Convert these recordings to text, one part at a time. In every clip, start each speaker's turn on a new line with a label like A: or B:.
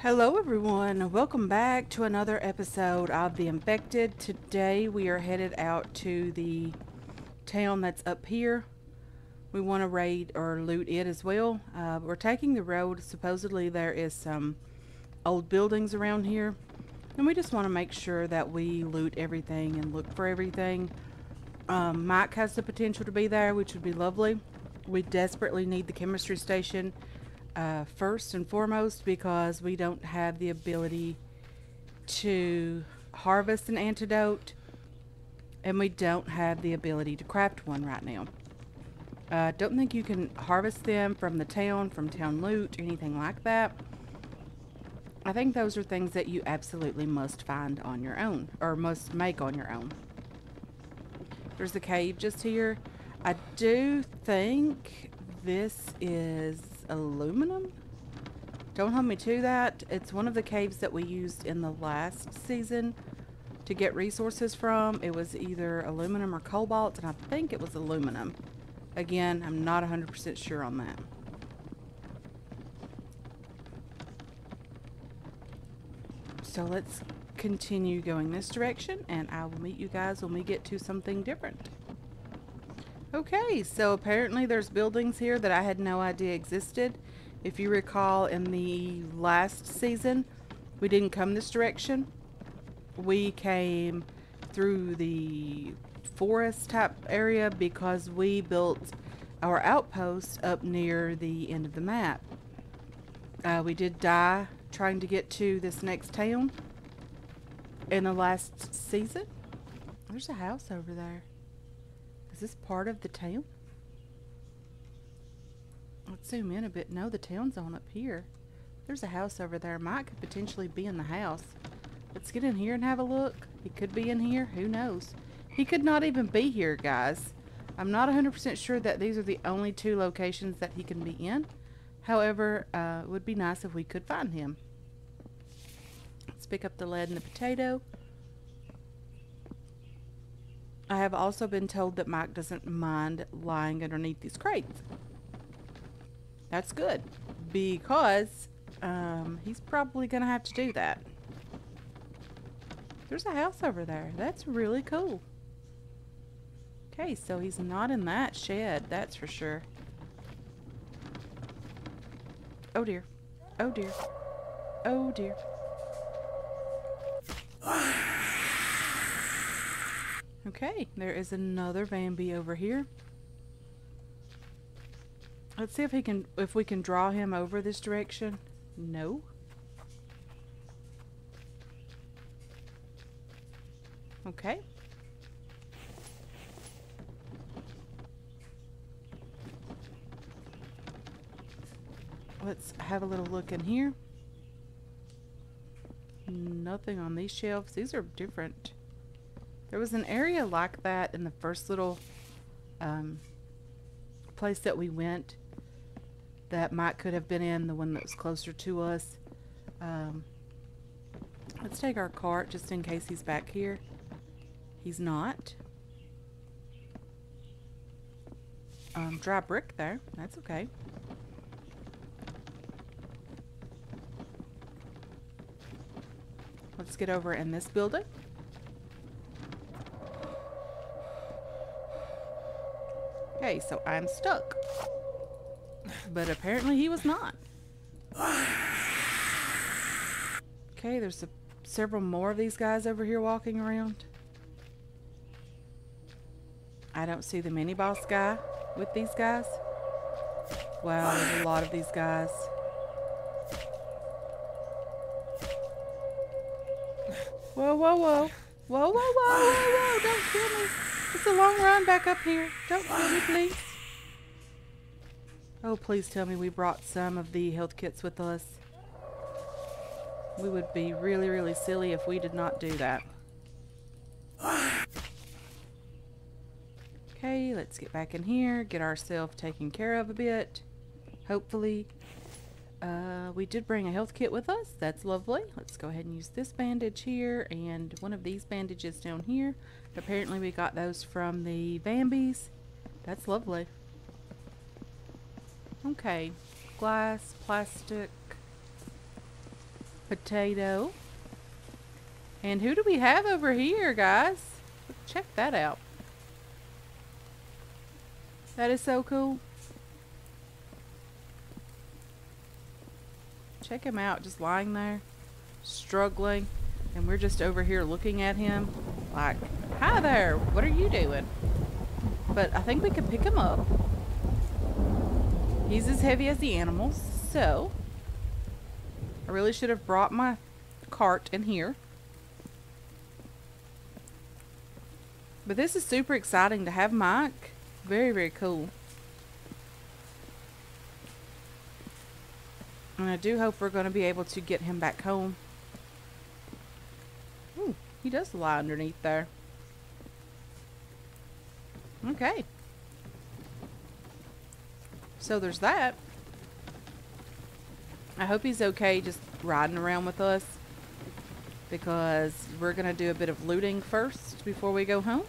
A: Hello everyone, welcome back to another episode of The Infected. Today we are headed out to the town that's up here. We want to raid or loot it as well. We're taking the road. Supposedly there is some old buildings around here. And we just want to make sure that we loot everything and look for everything. Mike has the potential to be there, which would be lovely. We desperately need the chemistry station first and foremost because we don't have the ability to harvest an antidote and we don't have the ability to craft one right now. Don't think you can harvest them from the town, from town loot, or anything like that. I think those are things that you absolutely must find on your own, or must make on your own. There's a cave just here. I do think this is aluminum. Don't hold me to that. It's one of the caves that we used in the last season to get resources from. It was either aluminum or cobalt, and I think it was aluminum. Again, I'm not 100% sure on that. So let's continue going this direction, and I will meet you guys when we get to something different. Okay, so apparently there's buildings here that I had no idea existed. If you recall, in the last season, we didn't come this direction. We came through the forest type area because we built our outpost up near the end of the map. We did die trying to get to this next town in the last season. There's a house over there. Is this part of the town? Let's zoom in a bit. No, the town's on up here. There's a house over there. Mike could potentially be in the house. Let's get in here and have a look. He could be in here. Who knows? He could not even be here, guys. I'm not 100% sure that these are the only two locations that he can be in. However, it would be nice if we could find him. Let's pick up the lead and the potato. I have also been told that Mike doesn't mind lying underneath these crates. That's good, because he's probably going to have to do that. There's a house over there. That's really cool. Okay, so he's not in that shed, that's for sure. Oh dear. Oh dear. Oh dear. Okay, there is another Vamby over here. Let's see if we can draw him over this direction. No. Okay. Let's have a little look in here. Nothing on these shelves. These are different. There was an area like that in the first little place that we went that Mike could have been in, the one that was closer to us. Let's take our cart just in case he's back here. He's not. Dry brick there. That's okay. Let's get over in this building. Okay, so I'm stuck. But apparently he was not. Okay, there's several more of these guys over here walking around. I don't see the mini boss guy with these guys. Wow, there's a lot of these guys. Whoa, whoa, whoa. Whoa, whoa, whoa, whoa, whoa. Don't kill me. It's a long run back up here. Don't kill me, please. Oh, please tell me we brought some of the health kits with us. We would be really, really silly if we did not do that. Okay, let's get back in here, get ourselves taken care of a bit. Hopefully. We did bring a health kit with us. That's lovely. Let's go ahead and use this bandage here and one of these bandages down here. Apparently we got those from the Vambies. That's lovely. Okay. Glass, plastic. potato. And who do we have over here, guys? Check that out. That is so cool. Check him out, just lying there, struggling. And we're just over here looking at him like, hi there, what are you doing? But I think we can pick him up. He's as heavy as the animals, so I really should have brought my cart in here. But this is super exciting to have Mike. Very, very cool. And I do hope we're going to be able to get him back home. Ooh, he does lie underneath there. Okay. So there's that. I hope he's okay just riding around with us, because we're going to do a bit of looting first before we go home.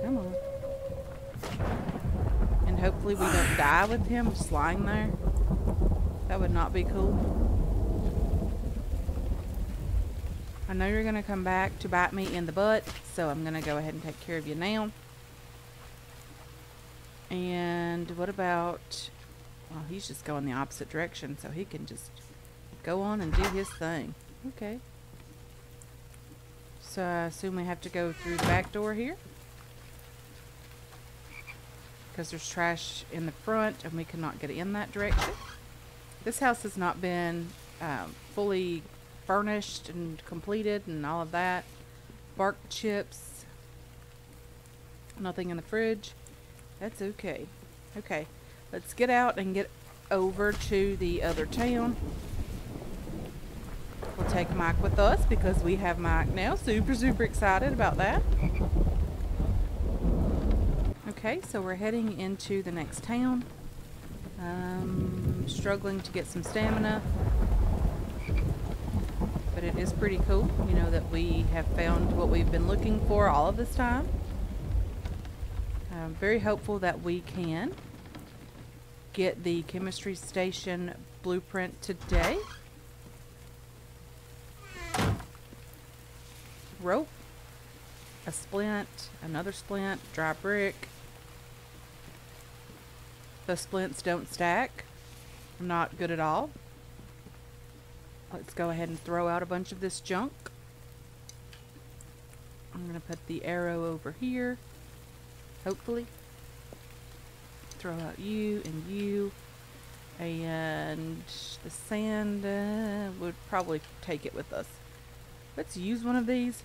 A: Come on. And hopefully we don't die with him just lying there. That would not be cool. I know you're going to come back to bite me in the butt, so I'm going to go ahead and take care of you now. And what about... Well, he's just going the opposite direction, so he can just go on and do his thing. Okay. So I assume we have to go through the back door here, because there's trash in the front and we cannot get in that direction. This house has not been fully furnished and completed and all of that. Bark chips. Nothing in the fridge. That's okay. Okay. Let's get out and get over to the other town. We'll take Mike with us because we have Mike now. Super, super excited about that. Okay, so we're heading into the next town. Struggling to get some stamina. But it is pretty cool, you know, that we have found what we've been looking for all of this time. I'm very hopeful that we can get the chemistry station blueprint today. Rope, a splint, another splint, dry brick. The splints don't stack. I'm not good at all. Let's go ahead and throw out a bunch of this junk. I'm going to put the arrow over here. Hopefully. Throw out you and you. And the sand, would probably take it with us. Let's use one of these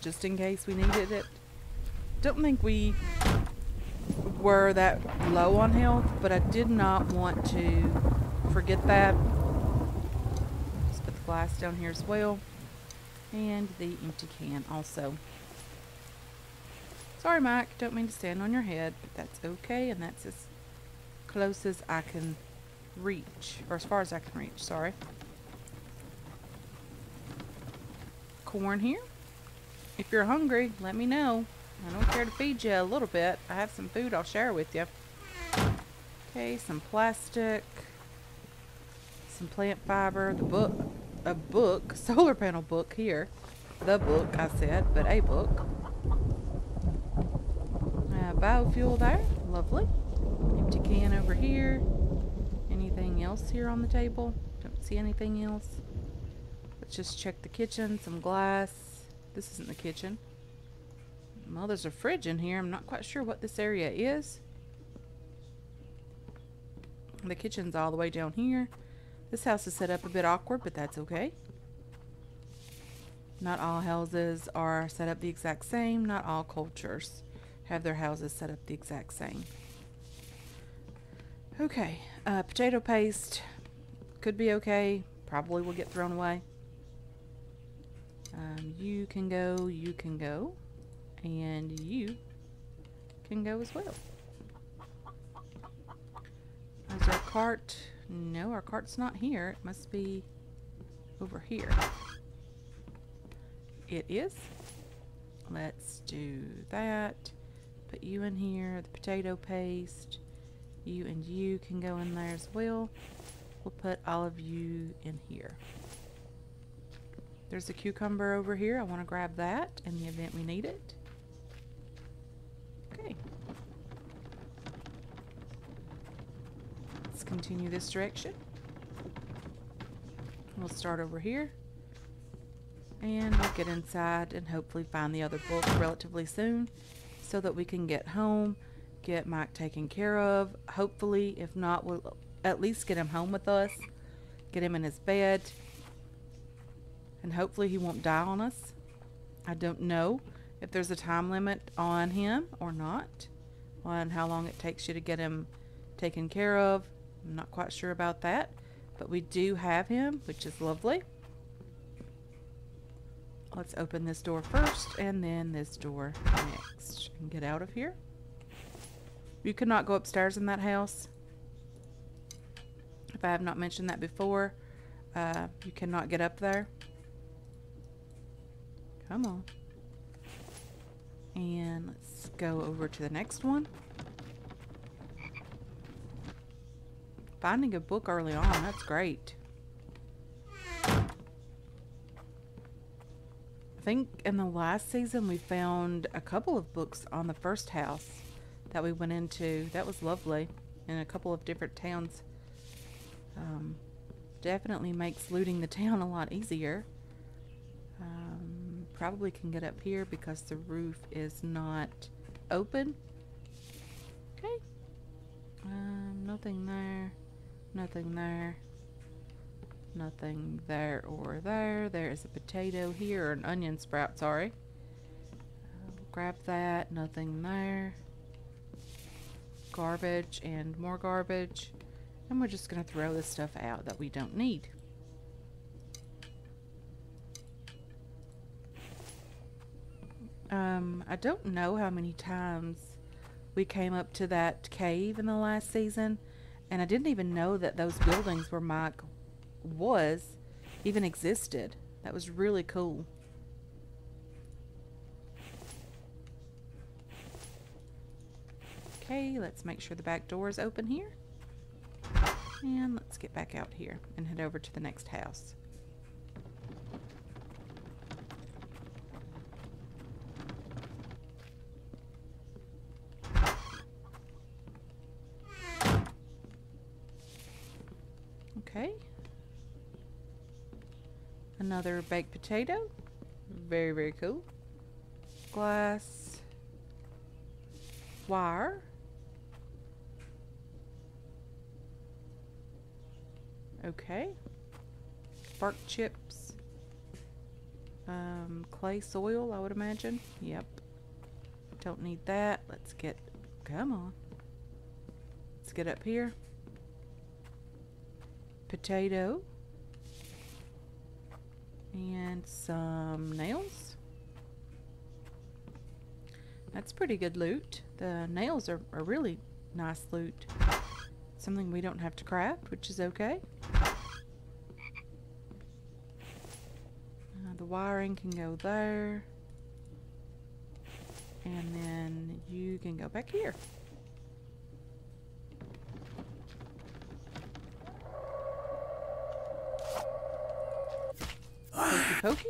A: just in case we needed it. Don't think we were that low on health, but I did not want to forget that. Just put the glass down here as well. And the empty can also. Sorry, Mike, don't mean to stand on your head, but that's okay, and that's as close as I can reach, or as far as I can reach, sorry. Corn here. If you're hungry, let me know. I don't care to feed you a little bit. I have some food I'll share with you. Okay, some plastic, some plant fiber, the book, a book, solar panel book here. The book, I said, but a book. Biofuel there, lovely. Empty can over here. Anything else here on the table? Don't see anything else. Let's just check the kitchen. Some glass. This isn't the kitchen. Well, there's a fridge in here. I'm not quite sure what this area is. The kitchen's all the way down here. This house is set up a bit awkward, but that's okay. Not all houses are set up the exact same. Not all cultures have their houses set up the exact same. Okay, potato paste could be okay. Probably will get thrown away. You can go, and you can go as well. Is our cart? No, our cart's not here. It must be over here. It is. Let's do that. Put you in here, the potato paste. You and you can go in there as well. We'll put all of you in here. There's a cucumber over here. I want to grab that in the event we need it. Okay. Let's continue this direction. We'll start over here. And we'll get inside and hopefully find the other book relatively soon so that we can get home, get Mike taken care of. Hopefully, if not, we'll at least get him home with us, get him in his bed, and hopefully he won't die on us. I don't know if there's a time limit on him or not, on how long it takes you to get him taken care of. I'm not quite sure about that, but we do have him, which is lovely. Let's open this door first and then this door next and get out of here. You cannot go upstairs in that house. If I have not mentioned that before, you cannot get up there. Come on. And let's go over to the next one. Finding a book early on, that's great. I think in the last season we found a couple of books on the first house that we went into. That was lovely. In a couple of different towns. Definitely makes looting the town a lot easier. Probably can get up here because the roof is not open. Okay. Nothing there. Nothing there. Nothing there or there. There is a potato here, or an onion sprout, sorry. Grab that. Nothing there. Garbage and more garbage. And we're just going to throw this stuff out that we don't need. I don't know how many times we came up to that cave in the last season, and I didn't even know that those buildings where Mike was even existed. That was really cool. Okay, let's make sure the back door is open here. And let's get back out here and head over to the next house. Okay. Another baked potato. Very, very cool. Glass. Wire. Okay. Bark chips. Clay soil, I would imagine. Yep. Don't need that. Let's get... Come on. Let's get up here. Potato. And some nails. That's pretty good loot. The nails are really nice loot. Something we don't have to craft, which is okay. The wiring can go there. And then you can go back here. Pokey pokey.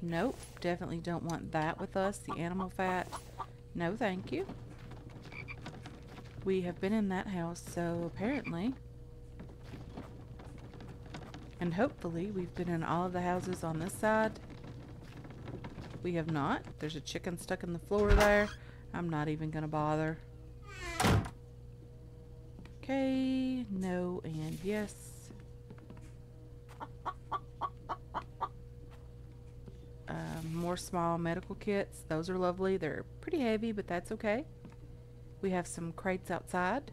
A: Nope. Definitely don't want that with us. The animal fat. No, thank you. We have been in that house, so apparently, and hopefully, we've been in all of the houses on this side. We have not. There's a chicken stuck in the floor there. I'm not even gonna bother. Okay, no, and yes. More small medical kits. Those are lovely. They're pretty heavy, but that's okay. We have some crates outside.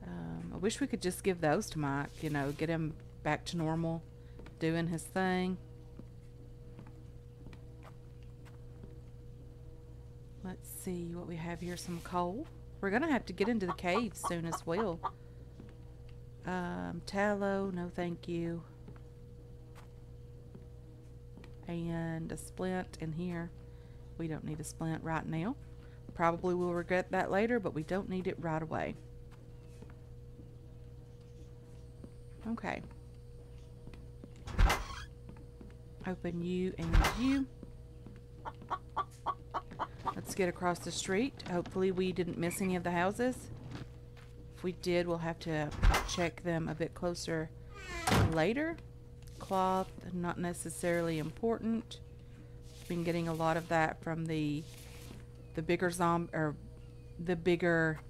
A: I wish we could just give those to Mike, you know, get him back to normal, doing his thing. Let's see what we have here. Some coal. We're going to have to get into the cave soon as well. Tallow, no thank you. And a splint in here. We don't need a splint right now. Probably will regret that later, but we don't need it right away. Okay. Open you and you. Let's get across the street. Hopefully we didn't miss any of the houses. If we did, we'll have to check them a bit closer later. Cloth, not necessarily important. Been getting a lot of that from the bigger the bigger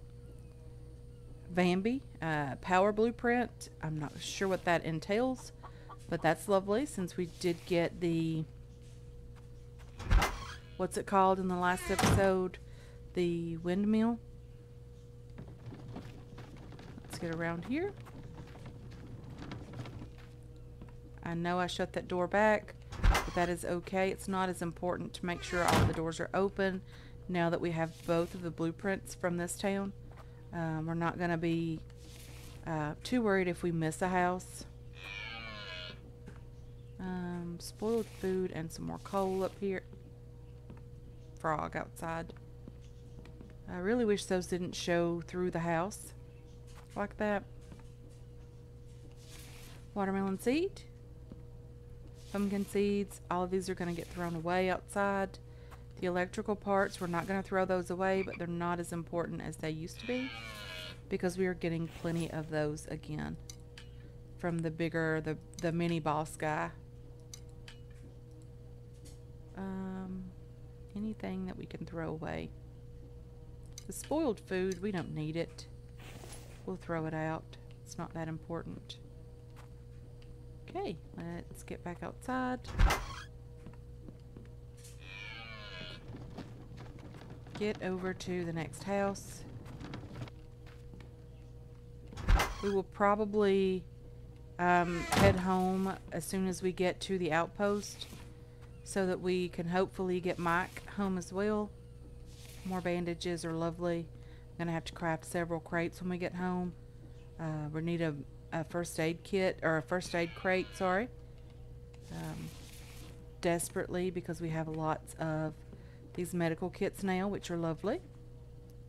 A: Vambies power blueprint. I'm not sure what that entails, but that's lovely since we did get the, what's it called in the last episode? The windmill. Let's get around here. I know I shut that door back, but that is okay. It's not as important to make sure all the doors are open now that we have both of the blueprints from this town. We're not going to be too worried if we miss a house. Spoiled food and some more coal up here. Frog outside. I really wish those didn't show through the house like that. Watermelon seed. Pumpkin seeds. All of these are going to get thrown away outside. The electrical parts, we're not going to throw those away, but they're not as important as they used to be because we are getting plenty of those again from the bigger, the mini boss guy. Anything that we can throw away. The spoiled food, we don't need it. We'll throw it out. It's not that important. Okay, let's get back outside. Get over to the next house. We will probably head home as soon as we get to the outpost so that we can hopefully get Mike home as well. More bandages are lovely. I'm going to have to craft several crates when we get home. We need a first aid kit, or a first aid crate, sorry. Desperately, because we have lots of these medical kits now, which are lovely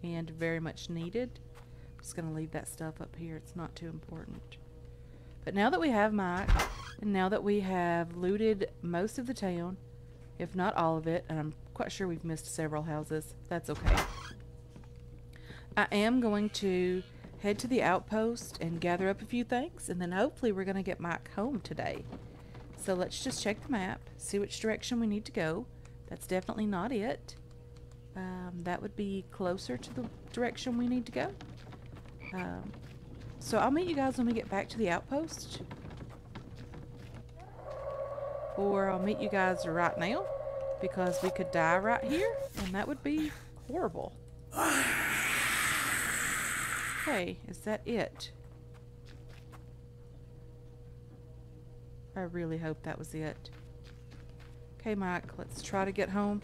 A: and very much needed. I'm just going to leave that stuff up here. It's not too important. But now that we have Mike, and now that we have looted most of the town, if not all of it, and I'm quite sure we've missed several houses, that's okay. I am going to head to the outpost and gather up a few things, and then hopefully we're going to get Mike home today. So let's just check the map, see which direction we need to go. That's definitely not it. That would be closer to the direction we need to go. So I'll meet you guys when we get back to the outpost. Or I'll meet you guys right now, because we could die right here, and that would be horrible. Okay, is that it? I really hope that was it. Okay, Mike, let's try to get home.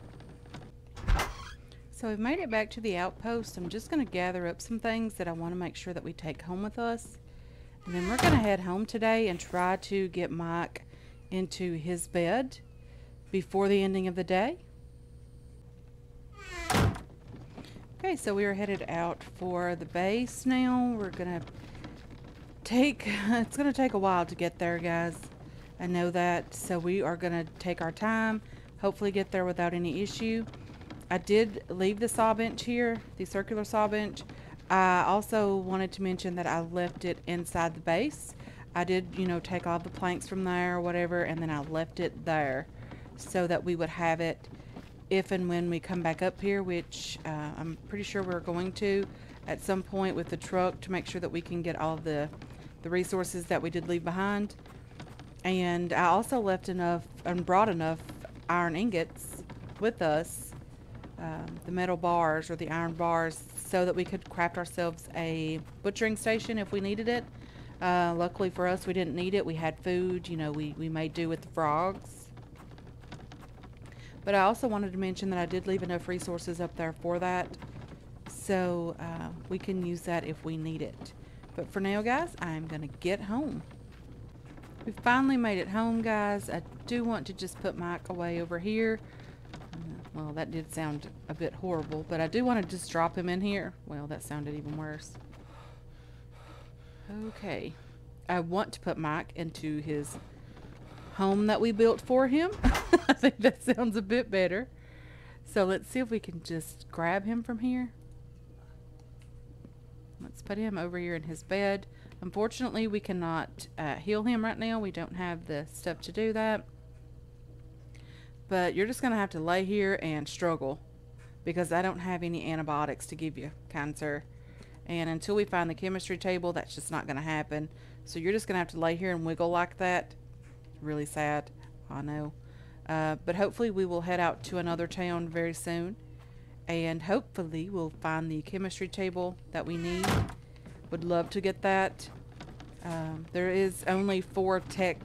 A: So we've made it back to the outpost. I'm just going to gather up some things that I want to make sure that we take home with us. And then we're going to head home today and try to get Mike into his bed before the ending of the day. Okay, so we are headed out for the base now. We're going to it's going to take a while to get there, guys. I know that. So we are going to take our time, hopefully get there without any issue. I did leave the saw bench here, the circular saw bench. I also wanted to mention that I left it inside the base. I did, you know, take all the planks from there or whatever, and then I left it there so that we would have it if and when we come back up here, which I'm pretty sure we're going to at some point with the truck to make sure that we can get all of the resources that we did leave behind. And I also left enough and brought enough iron ingots with us, the metal bars or the iron bars, so that we could craft ourselves a butchering station if we needed it. Luckily for us, we didn't need it. We had food, you know, we made do with the frogs. But I also wanted to mention that I did leave enough resources up there for that, so we can use that if we need it. But for now, guys, I'm going to get home. We finally made it home, guys. I do want to just put Mike away over here. Well, that did sound a bit horrible, but I do want to just drop him in here. Well, that sounded even worse. Okay. I want to put Mike into his home that we built for him. I think that sounds a bit better. So let's see if we can just grab him from here. Let's put him over here in his bed. Unfortunately, we cannot heal him right now. We don't have the stuff to do that. But you're just going to have to lay here and struggle, because I don't have any antibiotics to give you, kind sir. And until we find the chemistry table, that's just not going to happen. So you're just going to have to lay here and wiggle like that. Really sad, I know. But hopefully we will head out to another town very soon. And hopefully we'll find the chemistry table that we need. Would love to get that. There is only 4 tech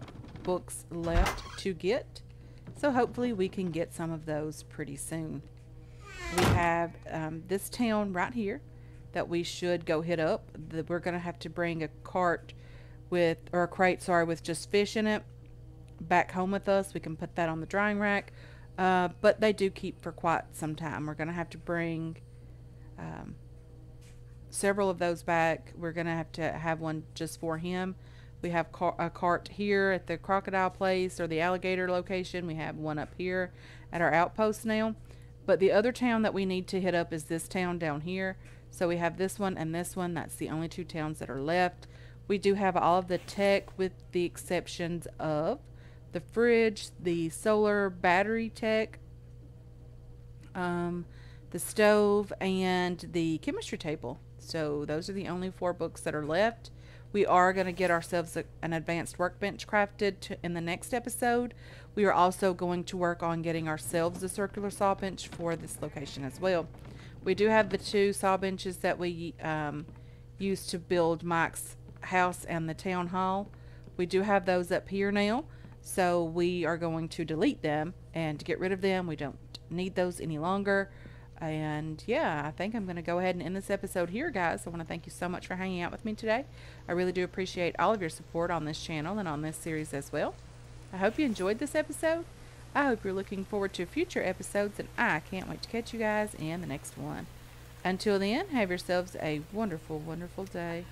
A: books left to get. So hopefully we can get some of those pretty soon. We have this town right here that we should go hit up. We're going to have to bring a cart with, or a crate, sorry, with just fish in it back home with us. We can put that on the drying rack. But they do keep for quite some time. We're going to have to bring several of those back. We're going to have one just for him. We have a cart here at the crocodile place or the alligator location. We have one up here at our outpost now. But the other town that we need to hit up is this town down here. So we have this one and this one. That's the only 2 towns that are left. We do have all of the tech with the exceptions of the fridge, the solar battery tech, the stove, and the chemistry table. So those are the only 4 books that are left. We are going to get ourselves an advanced workbench crafted in the next episode. We are also going to work on getting ourselves a circular saw bench for this location as well. We do have the 2 saw benches that we used to build Mike's house and the town hall. We do have those up here now. So we are going to delete them and get rid of them. We don't need those any longer. And yeah, I think I'm going to go ahead and end this episode here, guys. I want to thank you so much for hanging out with me today. I really do appreciate all of your support on this channel and on this series as well. I hope you enjoyed this episode. I hope you're looking forward to future episodes, and I can't wait to catch you guys in the next one. Until then, have yourselves a wonderful, wonderful day.